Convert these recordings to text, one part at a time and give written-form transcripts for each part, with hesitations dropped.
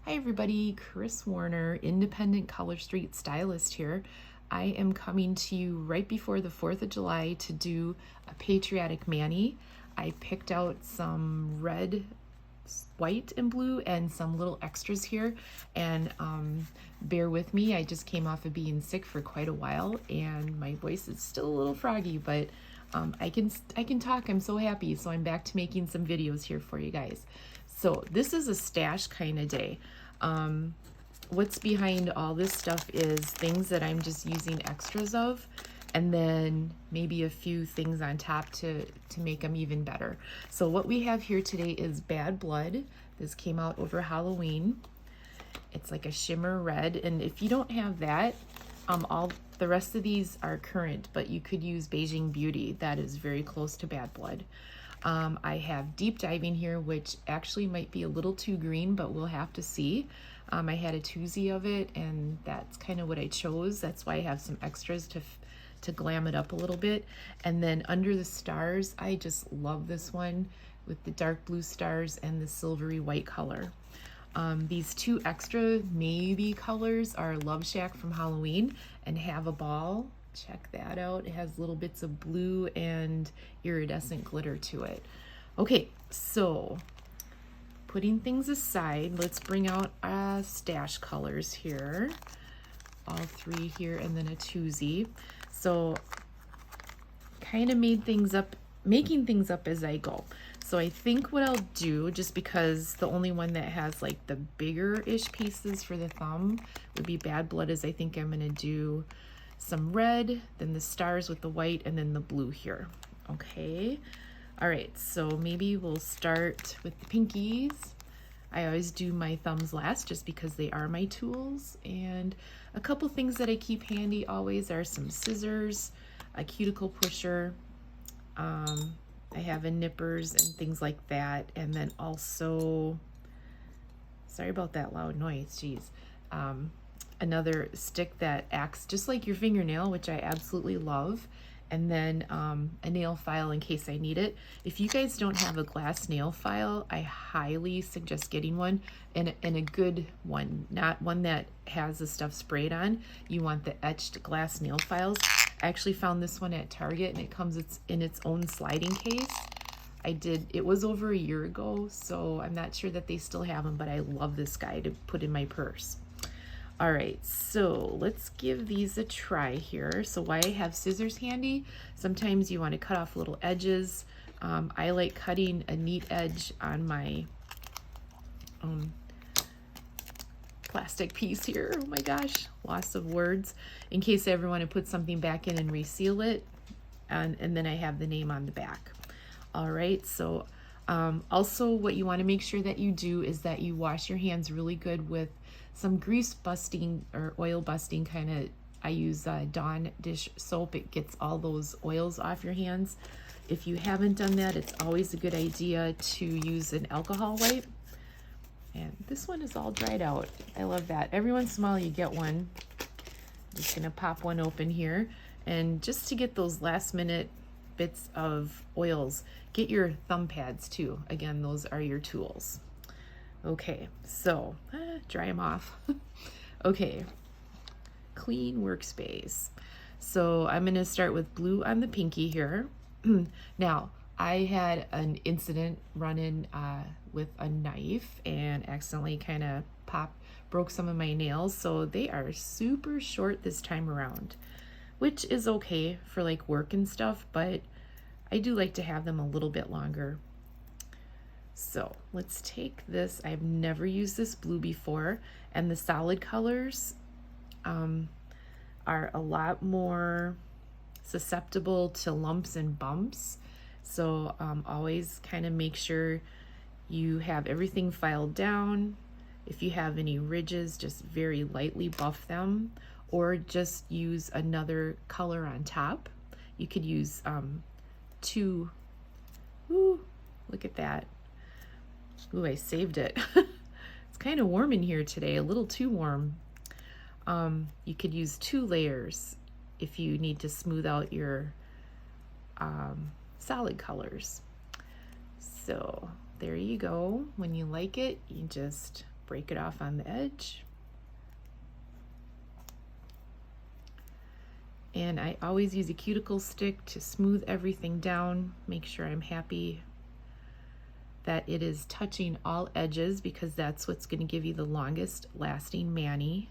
Hi everybody, Chris Warner, independent Color Street stylist here. I am coming to you right before the 4th of July to do a patriotic mani. I picked out some red, white, and blue and some little extras here, and bear with me, I just came off of being sick for quite a while and my voice is still a little froggy, but I can talk. I'm so happy. So I'm back to making some videos here for you guys. So this is a stash kind of day. What's behind all this stuff is things that I'm just using extras of, and then maybe a few things on top to make them even better. So what we have here today is Bad Blood. This came out over Halloween. It's like a shimmer red, and if you don't have that, all the rest of these are current, but you could use Beijing Beauty. That is very close to Bad Blood. I have Deep Diving here, which actually might be a little too green, but we'll have to see. I had a twosie of it, and that's kind of what I chose. That's why I have some extras to glam it up a little bit. And then Under the Stars, I just love this one with the dark blue stars and the silvery white color. These two extra maybe colors are Loveshack from Halloween and Have a Ball. Check that out. It has little bits of blue and iridescent glitter to it. Okay, so putting things aside, let's bring out stash colors here. All three here, and then a twosie. So kind of making things up as I go. So I think what I'll do, just because the only one that has like the bigger-ish pieces for the thumb would be Bad Blood, is I think I'm gonna do some red, then the stars with the white, and then the blue here. Okay, all right, so maybe we'll start with the pinkies. I always do my thumbs last just because they are my tools, and a couple things that I keep handy always are some scissors, a cuticle pusher, I have a nippers and things like that, and then also, sorry about that loud noise, geez, another stick that acts just like your fingernail, which I absolutely love, and then a nail file in case I need it. If you guys don't have a glass nail file, I highly suggest getting one, and a good one, not one that has the stuff sprayed on. You want the etched glass nail files. I actually found this one at Target, and it comes in its own sliding case. It was over a year ago, so I'm not sure that they still have them, but I love this guy to put in my purse. All right, so let's give these a try here. So why I have scissors handy, sometimes you want to cut off little edges. I like cutting a neat edge on my plastic piece here. Oh my gosh, loss of words. In case I ever want to put something back in and reseal it, and then I have the name on the back. All right, so also what you want to make sure that you do is that you wash your hands really good with some grease busting or oil busting kind of. I use Dawn dish soap. It gets all those oils off your hands. If you haven't done that, it's always a good idea to use an alcohol wipe. And this one is all dried out. I love that. Every once in a while you get one. I'm just gonna pop one open here, and just to get those last minute bits of oils, get your thumb pads too. Again, those are your tools. Okay, so dry them off. Okay, clean workspace. So I'm gonna start with blue on the pinky here. Now, I had an incident running with a knife and accidentally kind of broke some of my nails, so they are super short this time around, which is okay for like work and stuff, but I do like to have them a little bit longer. So let's take this. I've never used this blue before, and the solid colors are a lot more susceptible to lumps and bumps. So always kind of make sure you have everything filed down. If you have any ridges, just very lightly buff them, or just use another color on top. You could use two. Ooh, look at that. Ooh, I saved it. It's kind of warm in here today, a little too warm. You could use 2 layers if you need to smooth out your solid colors. So there you go. When you like it, you just break it off on the edge. And I always use a cuticle stick to smooth everything down, make sure I'm happy that it is touching all edges, because that's what's going to give you the longest lasting mani.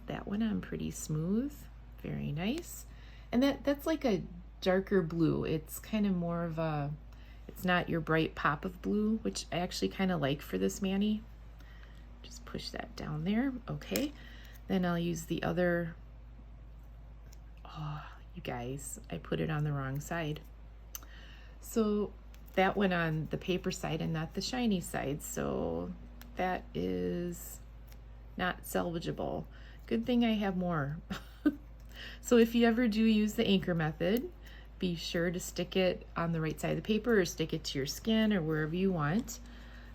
That went on pretty smooth, very nice. And that's like a darker blue. It's kind of more of a, it's not your bright pop of blue, which I actually kind of like for this mani. Just push that down there. Okay, then I'll use the other, oh, you guys, I put it on the wrong side. So that went on the paper side and not the shiny side. So that is not salvageable. Good thing I have more. So if you ever do use the anchor method, be sure to stick it on the right side of the paper or stick it to your skin or wherever you want.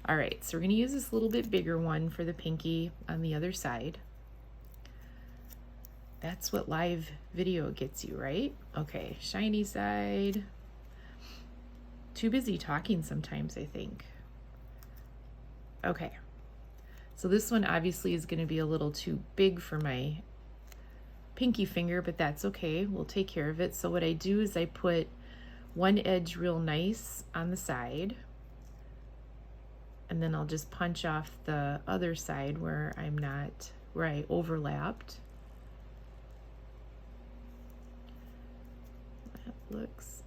All right, so we're gonna use this little bit bigger one for the pinky on the other side. That's what live video gets you, right? Okay, shiny side. Too busy talking sometimes, I think. Okay, so this one obviously is gonna be a little too big for my pinky finger, but that's okay, we'll take care of it. So what I do is I put one edge real nice on the side, and then I'll just punch off the other side where I overlapped. That looks,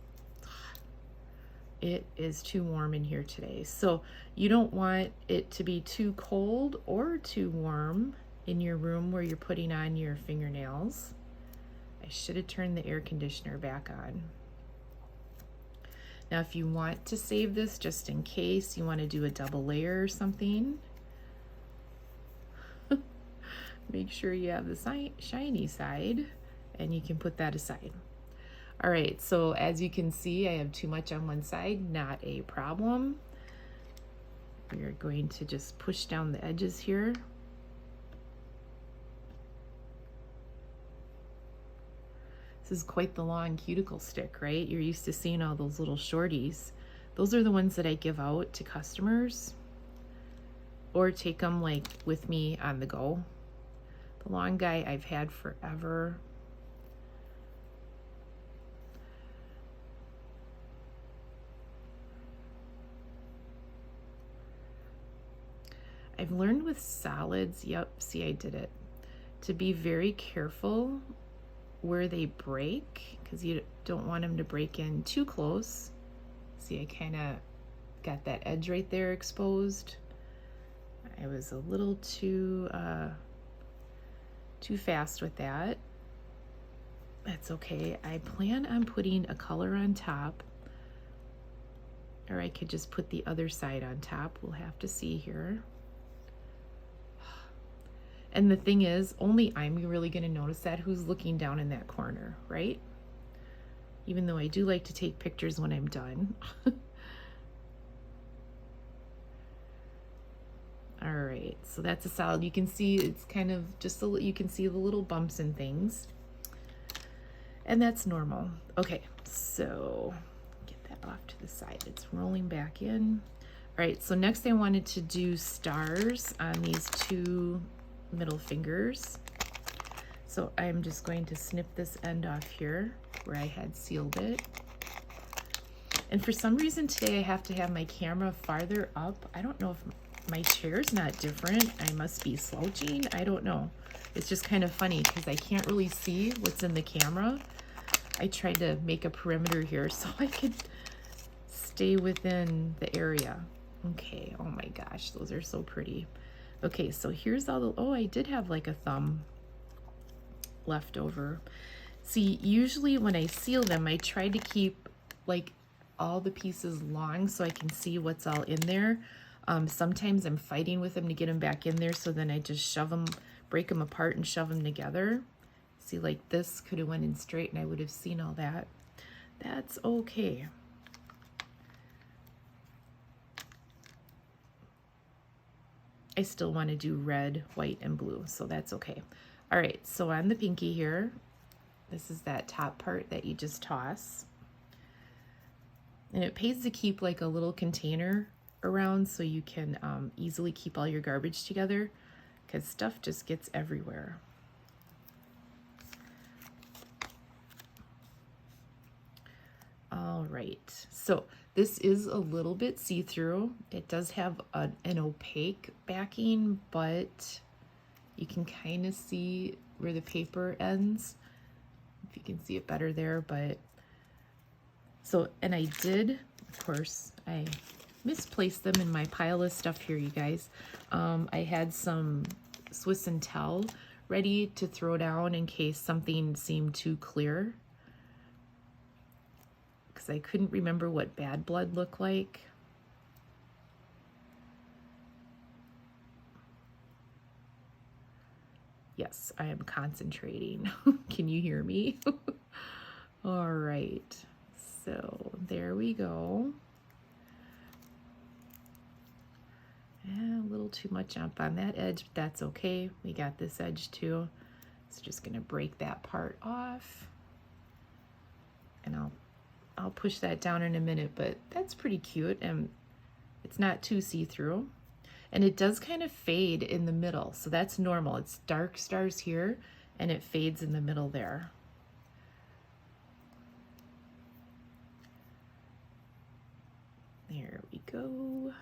it is too warm in here today. So you don't want it to be too cold or too warm in your room where you're putting on your fingernails. I should have turned the air conditioner back on. Now, if you want to save this just in case you want to do a double layer or something, make sure you have the shiny side and you can put that aside. All right, so as you can see, I have too much on one side, not a problem. We are going to just push down the edges here. This is quite the long cuticle stick, right? You're used to seeing all those little shorties. Those are the ones that I give out to customers or take them like with me on the go. The long guy I've had forever. I've learned with solids, yep, see I did it, to be very careful where they break, because you don't want them to break in too close. See, I kind of got that edge right there exposed. I was a little too fast with that. That's okay. I plan on putting a color on top, or I could just put the other side on top. We'll have to see here. And the thing is, only I'm really going to notice that, who's looking down in that corner, right? Even though I do like to take pictures when I'm done. All right, so that's a solid. You can see it's kind of just you can see the little bumps and things. And that's normal. Okay, so get that off to the side. It's rolling back in. All right, so next I wanted to do stars on these two middle fingers. So I'm just going to snip this end off here where I had sealed it. And for some reason today I have to have my camera farther up. I don't know if my chair's not different. I must be slouching. I don't know. It's just kind of funny because I can't really see what's in the camera. I tried to make a perimeter here so I could stay within the area. Okay, oh my gosh, those are so pretty. Okay, so here's all the, oh, I did have like a thumb left over. See, usually when I seal them, I try to keep like all the pieces long so I can see what's all in there. Sometimes I'm fighting with them to get them back in there, so then I just shove them, break them apart and shove them together. See, like this could have went in straight and I would have seen all that. That's okay. I still want to do red, white, and blue, so that's okay. All right, so on the pinky here, this is that top part that you just toss. And it pays to keep like a little container around so you can easily keep all your garbage together, because stuff just gets everywhere. All right, so this is a little bit see-through. It does have an opaque backing, but you can kind of see where the paper ends, if you can see it better there. But so, and I did, of course, I misplaced them in my pile of stuff here, you guys. I had some Swiss and Tell ready to throw down in case something seemed too clear, because I couldn't remember what bad blood looked like. Yes, I am concentrating. Can you hear me? All right, so there we go. A little too much up on that edge, but that's okay. We got this edge too. So just gonna break that part off, and I'll push that down in a minute, but that's pretty cute, and it's not too see-through. And it does kind of fade in the middle, so that's normal. It's dark stars here, and it fades in the middle there. There we go.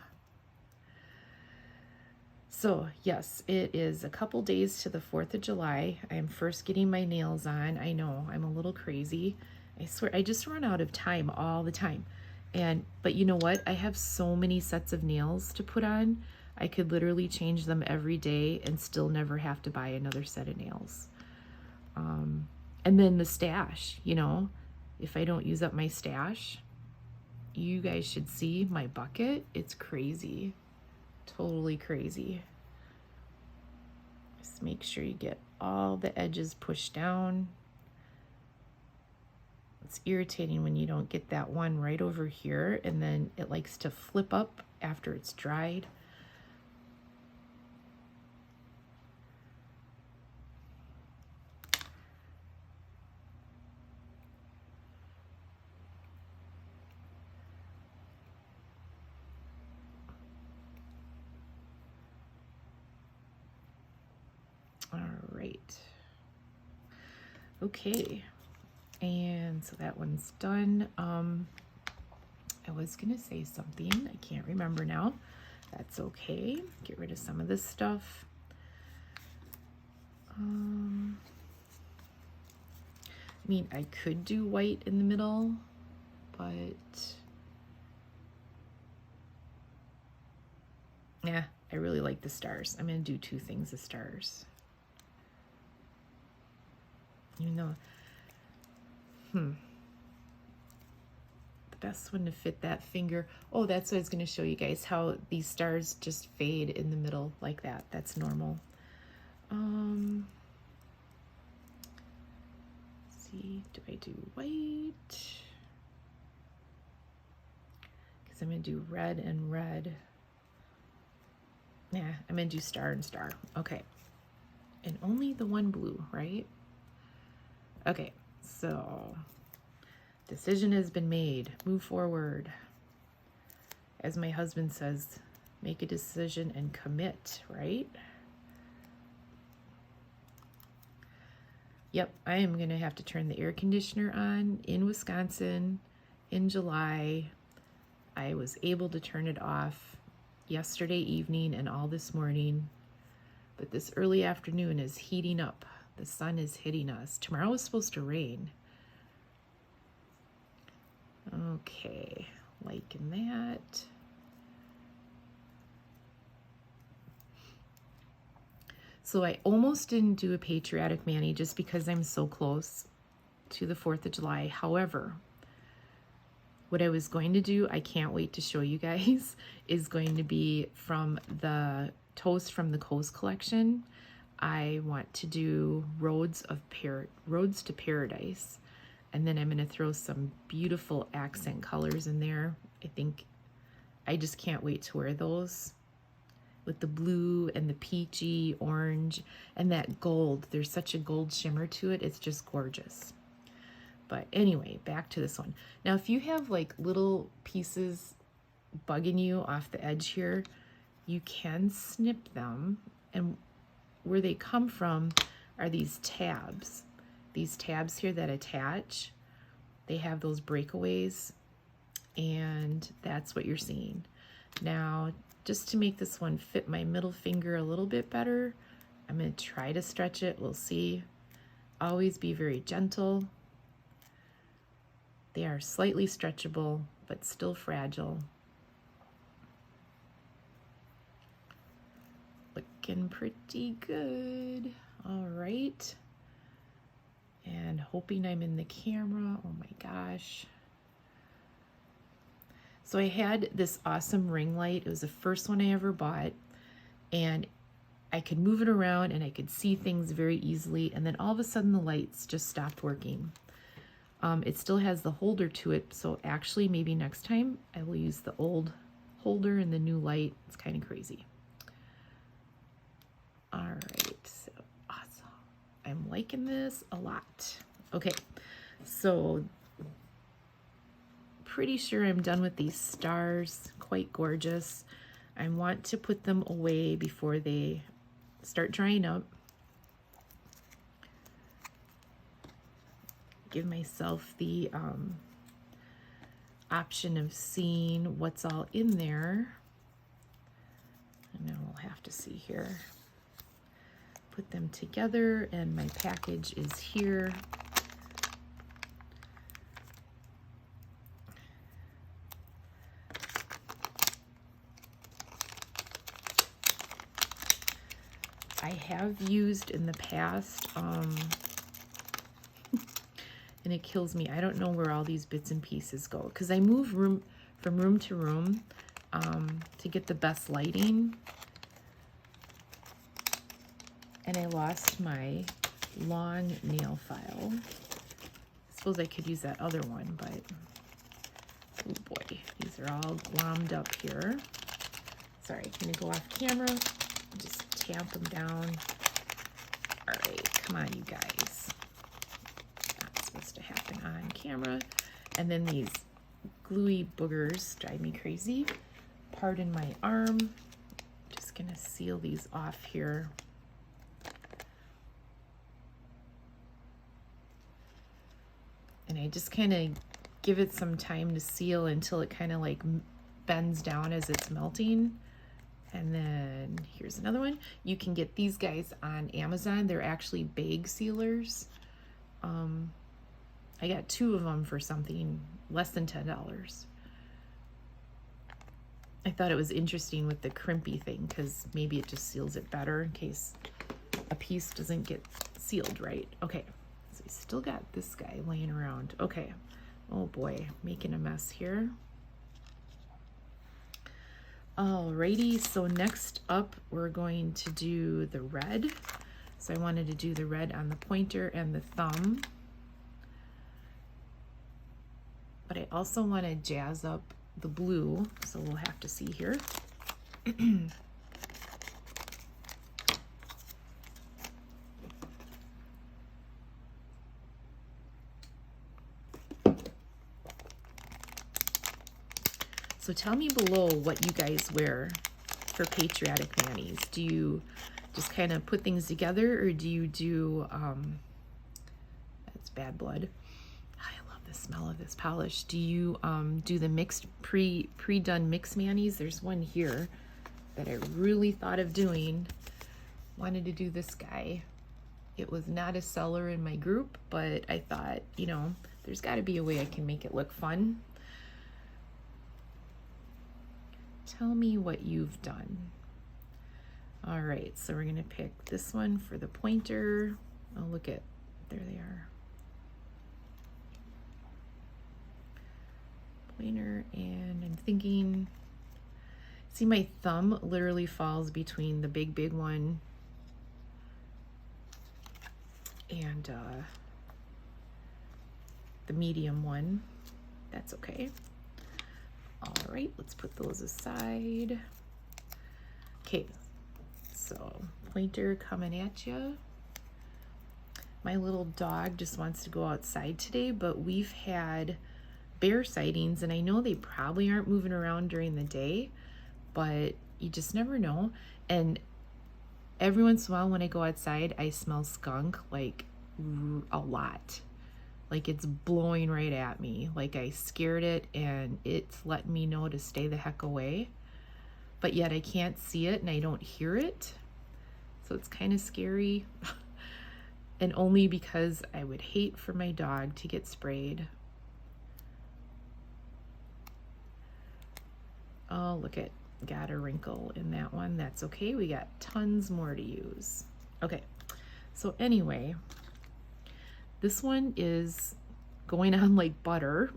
So yes, it is a couple days to the 4th of July. I am first getting my nails on. I know, I'm a little crazy. I swear, I just run out of time all the time. But you know what? I have so many sets of nails to put on. I could literally change them every day and still never have to buy another set of nails. And then the stash, you know, if I don't use up my stash, you guys should see my bucket. It's crazy. Totally crazy. Just make sure you get all the edges pushed down. It's irritating when you don't get that one right over here, and then it likes to flip up after it's dried. All right. Okay. And so that one's done. I was gonna say something, I can't remember now. That's okay. Get rid of some of this stuff. I mean, I could do white in the middle, but yeah, I really like the stars. I'm gonna do 2 things of stars. Even though, the best one to fit that finger. Oh, that's what I was going to show you guys, how these stars just fade in the middle like that. That's normal. Let's see, do I do white? Because I'm going to do red and red. Yeah, I'm going to do star and star. Okay. And only the one blue, right? Okay, so decision has been made. Move forward. As my husband says, make a decision and commit, right? Yep, I am going to have to turn the air conditioner on in Wisconsin in July. I was able to turn it off yesterday evening and all this morning, but this early afternoon is heating up. The sun is hitting us. Tomorrow is supposed to rain. Okay, liking that. So I almost didn't do a patriotic mani just because I'm so close to the 4th of July. However, what I was going to do, I can't wait to show you guys, is going to be from the Toast from the Coast collection. I want to do Roads to Paradise, and then I'm going to throw some beautiful accent colors in there. I just can't wait to wear those with the blue and the peachy orange and that gold. There's such a gold shimmer to it. It's just gorgeous. But anyway, back to this one. Now, if you have like little pieces bugging you off the edge here, you can snip them. And where they come from are these tabs. These tabs here that attach, they have those breakaways, and that's what you're seeing. Now, just to make this one fit my middle finger a little bit better, I'm going to try to stretch it. We'll see. Always be very gentle. They are slightly stretchable, but still fragile. Looking pretty good. All right. And hoping I'm in the camera. Oh my gosh. So I had this awesome ring light. It was the first one I ever bought, and I could move it around and I could see things very easily. And then all of a sudden the lights just stopped working. It still has the holder to it. So actually maybe next time I will use the old holder and the new light. It's kind of crazy. All right, so awesome. I'm liking this a lot. Okay, so pretty sure I'm done with these stars. Quite gorgeous. I want to put them away before they start drying up. Give myself the option of seeing what's all in there. And then we'll have to see here. Put them together, and my package is here. I have used in the past, and it kills me. I don't know where all these bits and pieces go, because I move from room to room to get the best lighting. And I lost my long nail file. I suppose I could use that other one, but oh boy, these are all glommed up here. Sorry, can you go off camera? Just tamp them down. All right, come on, you guys. Not supposed to happen on camera. And then these gluey boogers drive me crazy. Pardon my arm. Just gonna seal these off here. And I just kind of give it some time to seal until it kind of like bends down as it's melting. And then here's another one. You can get these guys on Amazon. They're actually bag sealers. I got 2 of them for something less than $10. I thought it was interesting with the crimpy thing, because maybe it just seals it better in case a piece doesn't get sealed right. Okay, so we still got this guy laying around. Okay, oh boy, making a mess here. Alrighty, so next up we're going to do the red. So I wanted to do the red on the pointer and the thumb. But I also want to jazz up the blue, so we'll have to see here. So tell me below what you guys wear for Patriotic manis. Do you just kind of put things together, or do you do, that's bad blood. I love the smell of this polish. Do you do the mixed, pre-done mix manis? There's one here that I really thought of doing. Wanted to do this guy. It was not a seller in my group, but I thought, you know, there's got to be a way I can make it look fun. Tell me what you've done. All right, so we're gonna pick this one for the pointer. Oh, look at, there they are. Pointer, and I'm thinking, see, my thumb literally falls between the big one and the medium one. That's okay. All right, let's put those aside. Okay, so pointer coming at you. My little dog just wants to go outside today, but we've had bear sightings, and I know they probably aren't moving around during the day, but you just never know. And every once in a while when I go outside, I smell skunk, like a lot. Like it's blowing right at me. Like I scared it and it's letting me know to stay the heck away. But yet I can't see it and I don't hear it. So it's kind of scary. And only because I would hate for my dog to get sprayed. Oh, look at, got a wrinkle in that one. That's okay. We got tons more to use. Okay, so anyway, this one is going on like butter,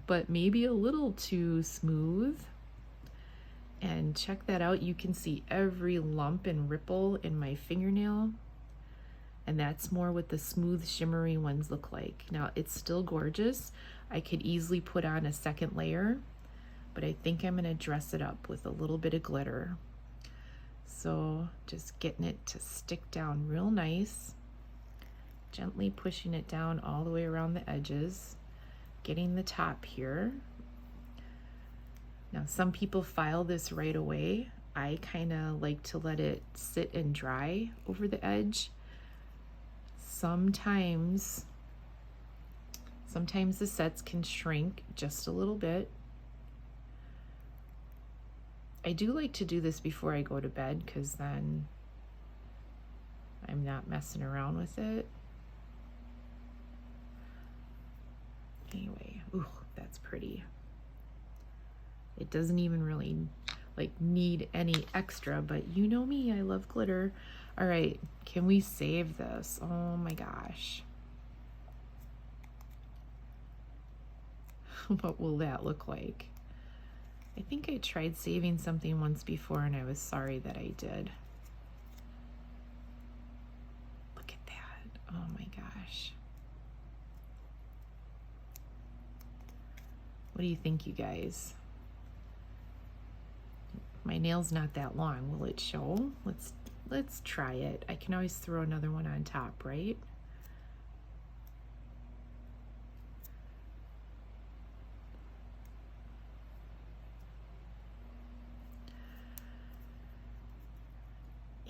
but maybe a little too smooth. And check that out. You can see every lump and ripple in my fingernail. And that's more what the smooth shimmery ones look like. Now it's still gorgeous. I could easily put on a second layer, but I think I'm gonna dress it up with a little bit of glitter. So just getting it to stick down real nice, gently pushing it down all the way around the edges, getting the top here. Now some people file this right away. I kind of like to let it sit and dry over the edge. Sometimes the sets can shrink just a little bit. I do like to do this before I go to bed because then I'm not messing around with it. Anyway, ooh, that's pretty. It doesn't even really like need any extra, but you know me, I love glitter. All right, can we save this? Oh my gosh. What will that look like? I think I tried saving something once before and I was sorry that I did. Look at that. Oh my gosh. What do you think, you guys? My nail's not that long. Will it show? Let's try it. I can always throw another one on top, right?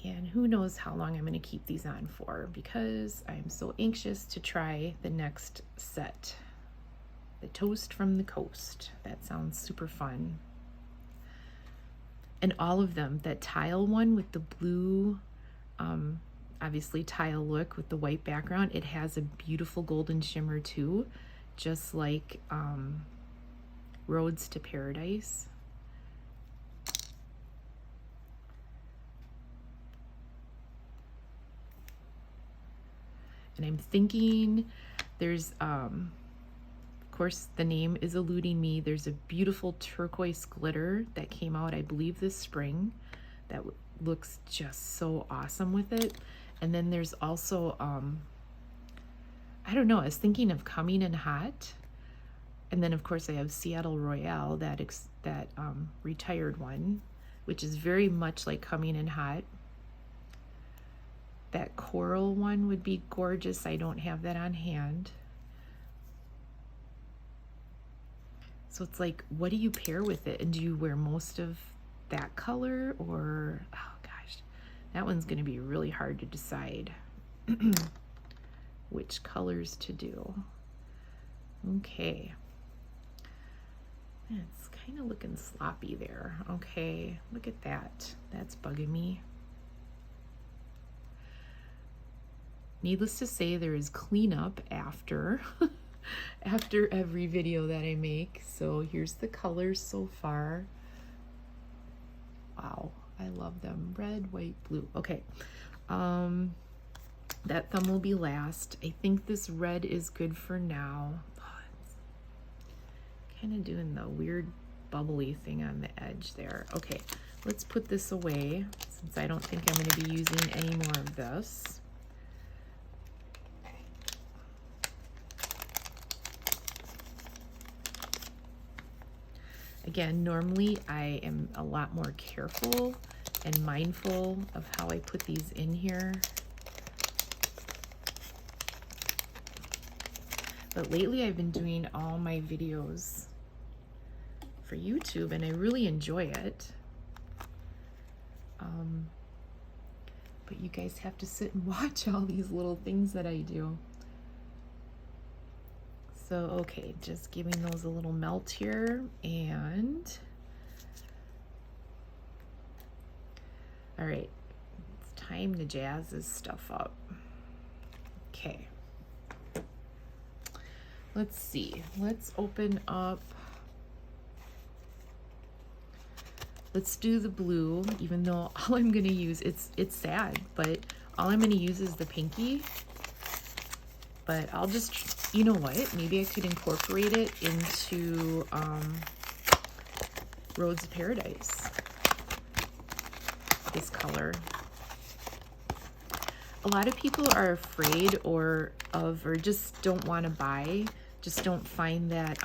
And who knows how long I'm going to keep these on for, because I'm so anxious to try the next set. The Toast from the Coast. That sounds super fun. And all of them, that tile one with the blue, obviously tile look with the white background, it has a beautiful golden shimmer too, just like Roads to Paradise. And I'm thinking there's, of course, the name is eluding me. There's a beautiful turquoise glitter that came out, I believe, this spring that looks just so awesome with it. And then there's also, I don't know, I was thinking of Coming in Hot. And then, of course, I have Seattle Royale, that retired one, which is very much like Coming in Hot. That coral one would be gorgeous. I don't have that on hand. So it's like, what do you pair with it? And do you wear most of that color, or, oh gosh, that one's going to be really hard to decide which colors to do. Okay. It's kind of looking sloppy there. Okay, look at that. That's bugging me. Needless to say, there is cleanup after after every video that I make. So here's the colors so far. Wow, I love them. Red, white, blue. Okay, that thumb will be last. I think this red is good for now. Oh, it's kind of doing the weird bubbly thing on the edge there. Okay, let's put this away since I don't think I'm going to be using any more of this. Again, normally I am a lot more careful and mindful of how I put these in here. But lately I've been doing all my videos for YouTube and I really enjoy it. But you guys have to sit and watch all these little things that I do. So, okay, just giving those a little melt here, and all right, it's time to jazz this stuff up. Okay, let's see, let's open up, let's do the blue, even though all I'm gonna use, it's sad, but all I'm gonna use is the pinky. But I'll just, you know what, maybe I could incorporate it into Rose of Paradise, this color. A lot of people are afraid or just don't want to buy, just don't find that,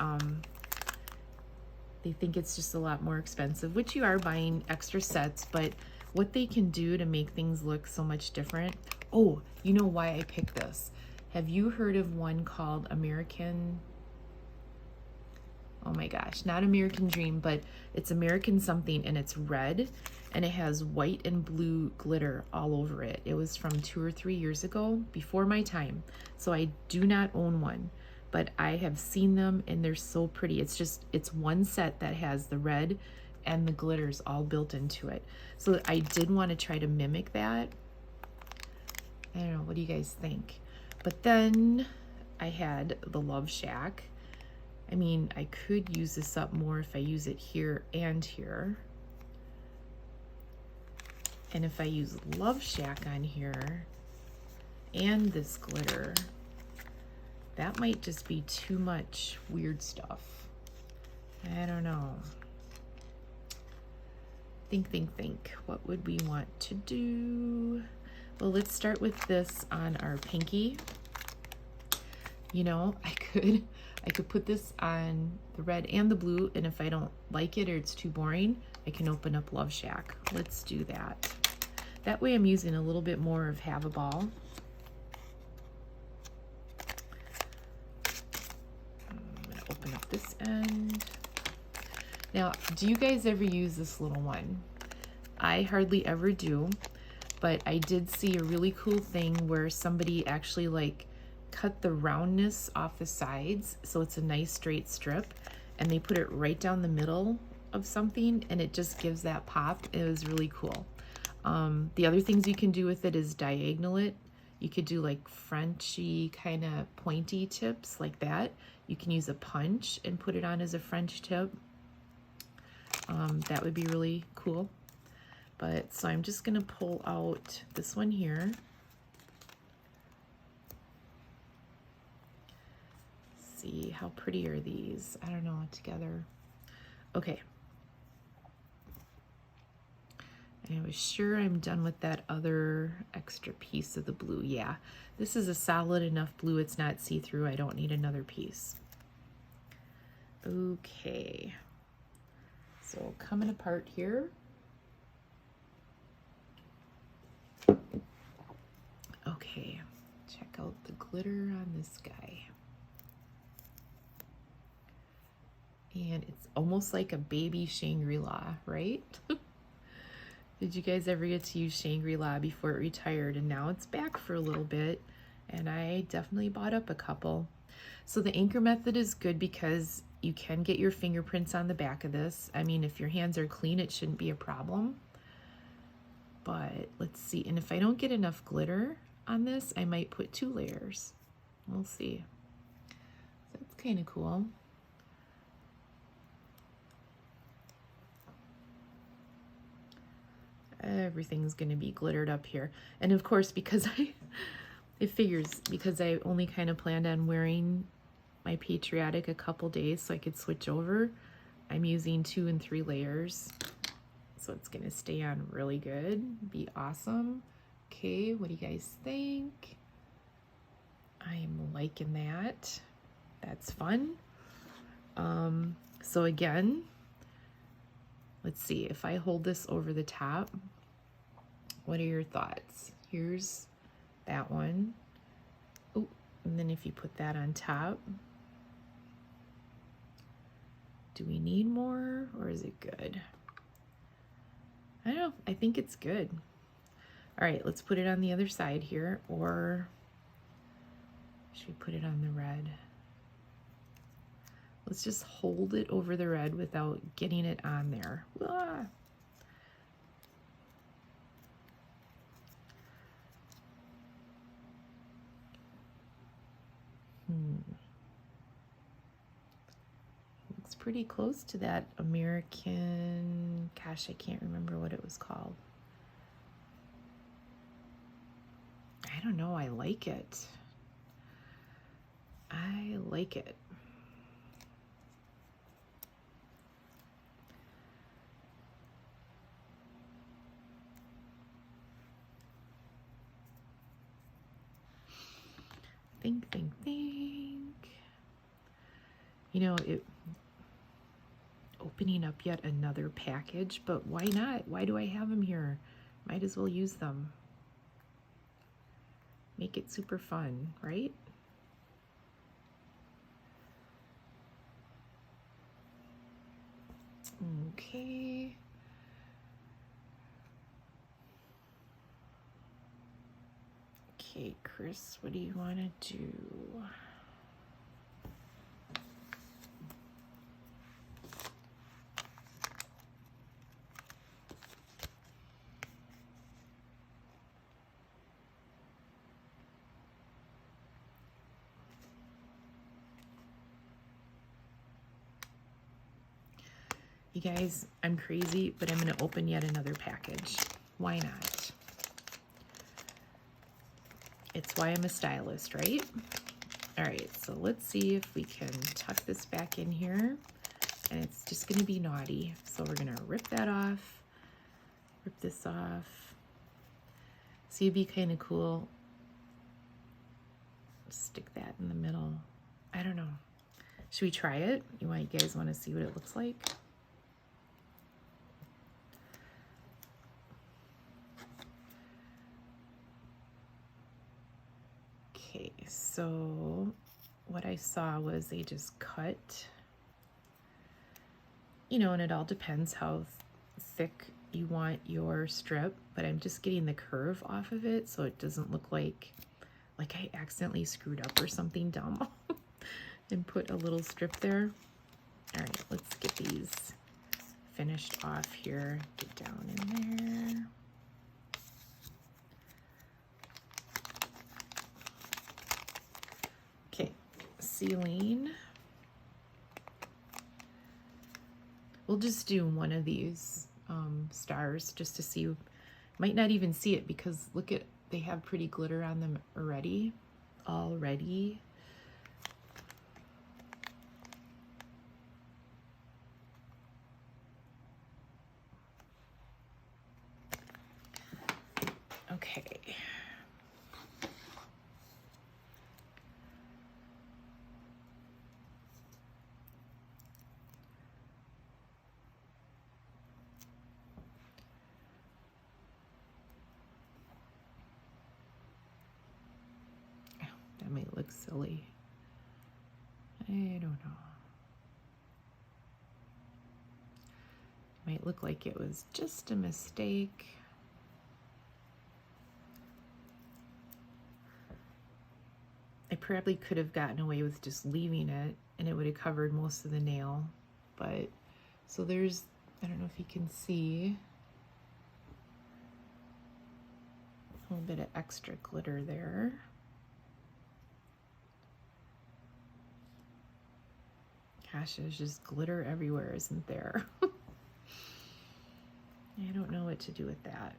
they think it's just a lot more expensive, which you are buying extra sets, but what they can do to make things look so much different. Oh, you know why I picked this? Have you heard of one called American, oh my gosh, not American Dream, but it's American something, and it's red, and it has white and blue glitter all over it. It was from 2 or 3 years ago, before my time. So I do not own one, but I have seen them and they're so pretty. It's one set that has the red and the glitters all built into it. So I did want to try to mimic that. I don't know, what do you guys think? But then I had the Love Shack. I mean, I could use this up more if I use it here and here. And if I use Love Shack on here and this glitter, that might just be too much weird stuff. I don't know. Think. What would we want to do? Well, let's start with this on our pinky. You know, I could put this on the red and the blue, and if I don't like it or it's too boring, I can open up Love Shack. Let's do that. That way I'm using a little bit more of Have a Ball. I'm gonna open up this end. Now, do you guys ever use this little one? I hardly ever do. But I did see a really cool thing where somebody actually like cut the roundness off the sides so it's a nice straight strip, and they put it right down the middle of something, and it just gives that pop. It was really cool. The other things you can do with it is diagonal it. You could do like Frenchy kind of pointy tips like that. You can use a punch and put it on as a French tip. That would be really cool. But so I'm just going to pull out this one here. See how pretty are these? I don't know, together. Okay. I was sure I'm done with that other extra piece of the blue. Yeah, this is a solid enough blue. It's not see-through. I don't need another piece. Okay. So coming apart here. Okay, check out the glitter on this guy. And it's almost like a baby Shangri-La, right? Did you guys ever get to use Shangri-La before it retired? And now it's back for a little bit, and I definitely bought up a couple. So the anchor method is good because you can get your fingerprints on the back of this. I mean, if your hands are clean, it shouldn't be a problem. But let's see, and if I don't get enough glitter on this, I might put 2 layers. We'll see. So that's kind of cool. Everything's going to be glittered up here. And of course, because it figures, because I only kind of planned on wearing my Patriotic a couple days so I could switch over, I'm using 2 and 3 layers. So it's going to stay on really good, be awesome. Okay, what do you guys think? I'm liking that. That's fun. So again, let's see, if I hold this over the top, what are your thoughts? Here's that one. Oh, And then if you put that on top, do we need more or is it good? I don't know, I think it's good. All right, let's put it on the other side here, or should we put it on the red? Let's just hold it over the red without getting it on there. Ah. It's pretty close to that American, gosh, I can't remember what it was called. I don't know, I like it. I like it. Think. You know, opening up yet another package, but why not? Why do I have them here? Might as well use them. Make it super fun, right? Okay. Okay, Chris, what do you want to do? You guys, I'm crazy, but I'm going to open yet another package. Why not? It's why I'm a stylist, right? All right, so let's see if we can tuck this back in here. And it's just going to be naughty. So we're going to rip that off, rip this off. See, it'd be kind of cool. Stick that in the middle. I don't know. Should we try it? You guys want to see what it looks like? Okay, so what I saw was they just cut, you know, and it all depends how thick you want your strip, but I'm just getting the curve off of it so it doesn't look like I accidentally screwed up or something dumb and put a little strip there. All right, let's get these finished off here. Get down in there. Okay, ceiling. We'll just do one of these stars just to see. Might not even see it because look at, they have pretty glitter on them already. Okay. That might look silly. I don't know. Might look like it was just a mistake. I probably could have gotten away with just leaving it and it would have covered most of the nail. But, so there's, I don't know if you can see, a little bit of extra glitter there. Gosh, there's just glitter everywhere, isn't there? I don't know what to do with that.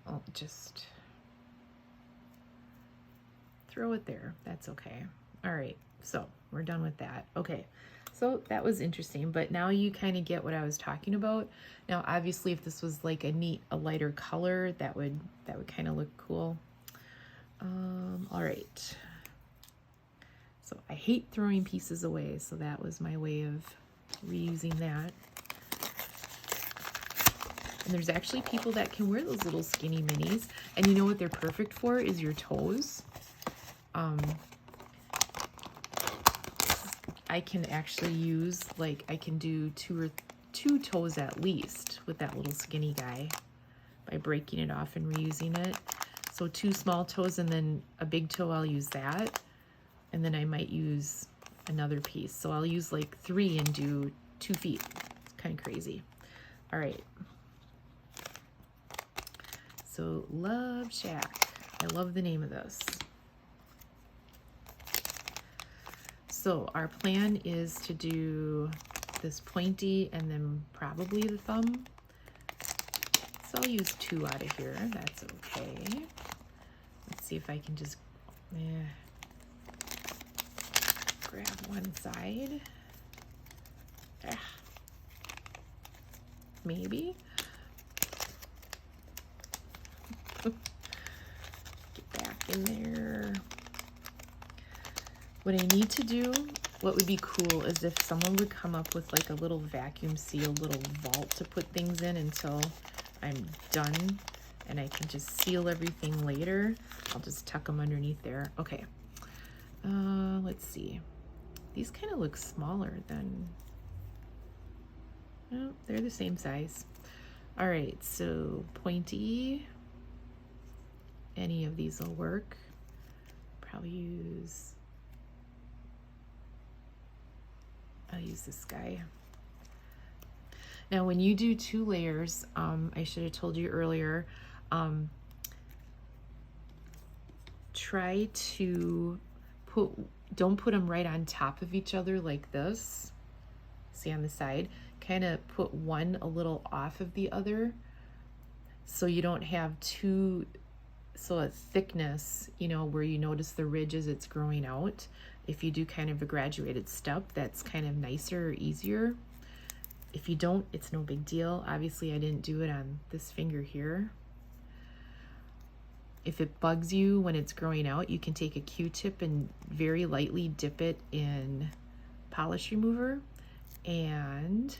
I'll just throw it there. That's okay. All right, so we're done with that. Okay, so that was interesting, but now you kind of get what I was talking about. Now, obviously, if this was like a lighter color, that would kind of look cool. All right. So I hate throwing pieces away, so that was my way of reusing that. And there's actually people that can wear those little skinny minis. And you know what they're perfect for is your toes. I can actually use, like, I can do two toes at least with that little skinny guy by breaking it off and reusing it. So 2 small toes and then a big toe, I'll use that. And then I might use another piece. So I'll use like 3 and do 2 feet. It's kind of crazy. All right. So Love Shack. I love the name of this. So our plan is to do this pointy and then probably the thumb. So I'll use 2 out of here. That's okay. Let's see if I can just grab one side. Maybe. Get back in there. What I need to do, what would be cool is if someone would come up with like a little vacuum seal, little vault to put things in until I'm done and I can just seal everything later. I'll just tuck them underneath there. Okay. Let's see. These kind of look smaller than, oh, they're the same size. All right, so pointy. Any of these will work. Probably use, I'll use this guy. Now, when you do 2 layers, I should have told you earlier, try to don't put them right on top of each other like this. See on the side, kind of put one a little off of the other so you don't have 2, so a thickness, you know, where you notice the ridge as it's growing out. If you do kind of a graduated step, that's kind of nicer or easier. If you don't, it's no big deal. Obviously, I didn't do it on this finger here. If it bugs you when it's growing out, you can take a Q-tip and very lightly dip it in polish remover and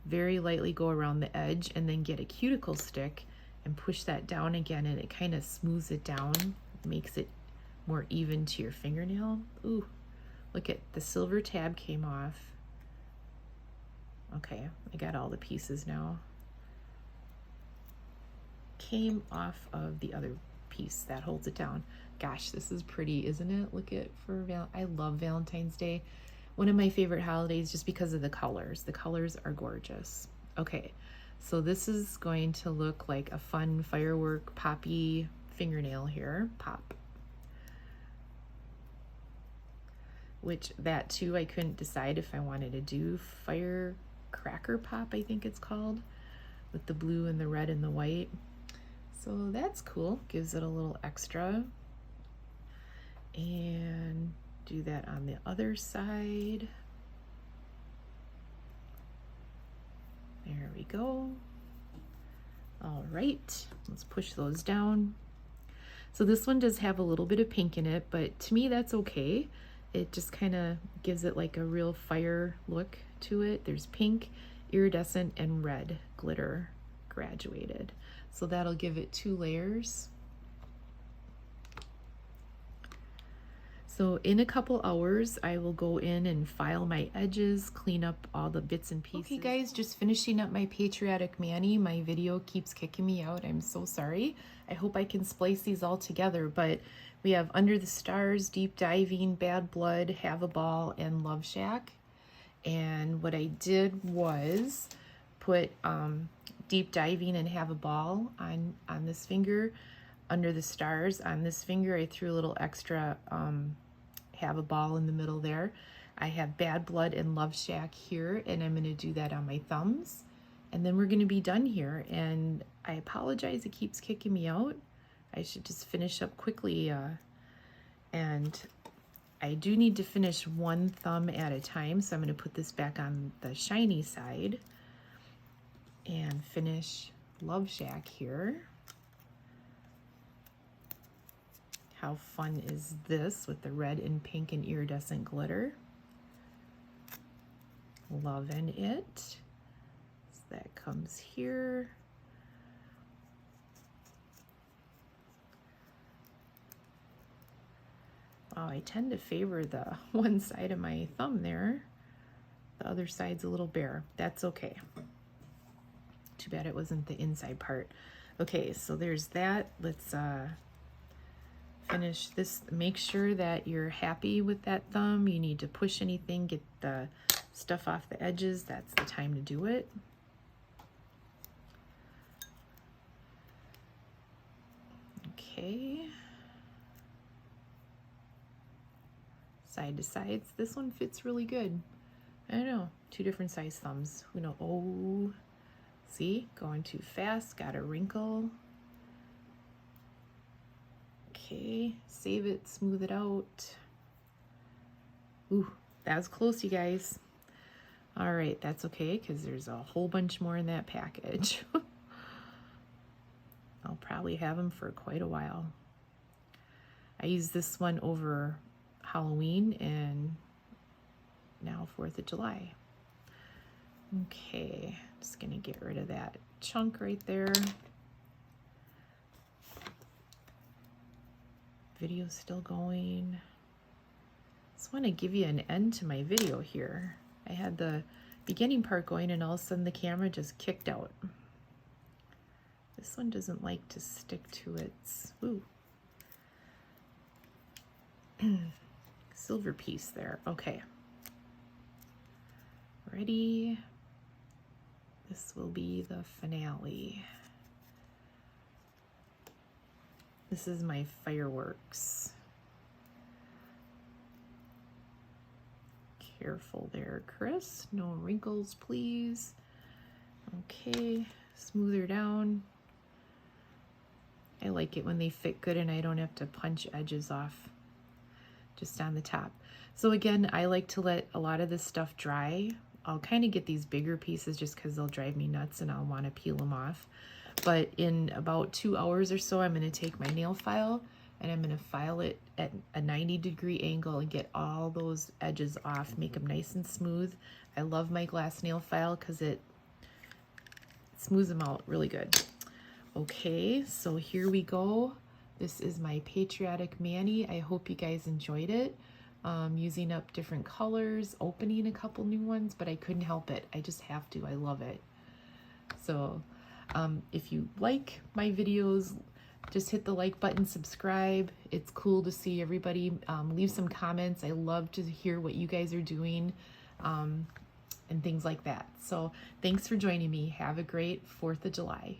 very lightly go around the edge and then get a cuticle stick and push that down again, and it kind of smooths it down, makes it more even to your fingernail. Ooh, look at the silver tab came off. Okay, I got all the pieces now. Came off of the other piece that holds it down. Gosh, this is pretty, isn't it? Look at I love Valentine's Day. One of my favorite holidays just because of the colors. The colors are gorgeous. Okay, so this is going to look like a fun firework poppy fingernail here. Pop. Which that too, I couldn't decide if I wanted to do firecracker pop, I think it's called, with the blue and the red and the white. So that's cool, gives it a little extra. And do that on the other side. There we go. All right, let's push those down. So this one does have a little bit of pink in it, but to me that's okay. It just kind of gives it like a real fire look to it. There's pink, iridescent, and red glitter graduated. So that'll give it 2 layers. So in a couple hours, I will go in and file my edges, clean up all the bits and pieces. Okay guys, just finishing up my Patriotic mani. My video keeps kicking me out. I'm so sorry. I hope I can splice these all together, but we have Under the Stars, Deep Diving, Bad Blood, Have a Ball, and Love Shack. And what I did was put Deep Diving and Have a Ball on this finger, Under the Stars on this finger. I threw a little extra Have a Ball in the middle there. I have Bad Blood and Love Shack here, and I'm going to do that on my thumbs. And then we're going to be done here. And I apologize, it keeps kicking me out. I should just finish up quickly. And I do need to finish one thumb at a time, so I'm going to put this back on the shiny side and finish Love Shack here. How fun is this with the red and pink and iridescent glitter? Loving it. that comes here. Wow, I tend to favor the one side of my thumb there. The other side's a little bare. That's okay. Too bad it wasn't the inside part. Okay, so there's that. Let's finish this. Make sure that you're happy with that thumb. You need to push anything, get the stuff off the edges. That's the time to do it. Okay. Side to sides. This one fits really good. I don't know, 2 different size thumbs. Who knows? Oh, see, going too fast, got a wrinkle. Okay, save it, smooth it out. Ooh, that was close, you guys. All right, that's okay, because there's a whole bunch more in that package. I'll probably have them for quite a while. I used this one over Halloween and now 4th of July. Okay, just gonna get rid of that chunk right there. Video's still going. Just want to give you an end to my video here. I had the beginning part going and all of a sudden the camera just kicked out. This one doesn't like to stick to its, ooh, silver piece there. Okay. Ready? This will be the finale. This is my fireworks. Careful there, Chris. No wrinkles, please. Okay, smooth her down. I like it when they fit good and I don't have to punch edges off just on the top. So again, I like to let a lot of this stuff dry. I'll kind of get these bigger pieces just because they'll drive me nuts and I'll want to peel them off. But in about 2 hours or so, I'm going to take my nail file and I'm going to file it at a 90-degree angle and get all those edges off, make them nice and smooth. I love my glass nail file because it smooths them out really good. Okay, so here we go. This is my Patriotic mani. I hope you guys enjoyed it. Using up different colors, opening a couple new ones, but I couldn't help it. I just have to. I love it. So if you like my videos, just hit the like button, subscribe. It's cool to see everybody. Leave some comments. I love to hear what you guys are doing and things like that. So thanks for joining me. Have a great 4th of July.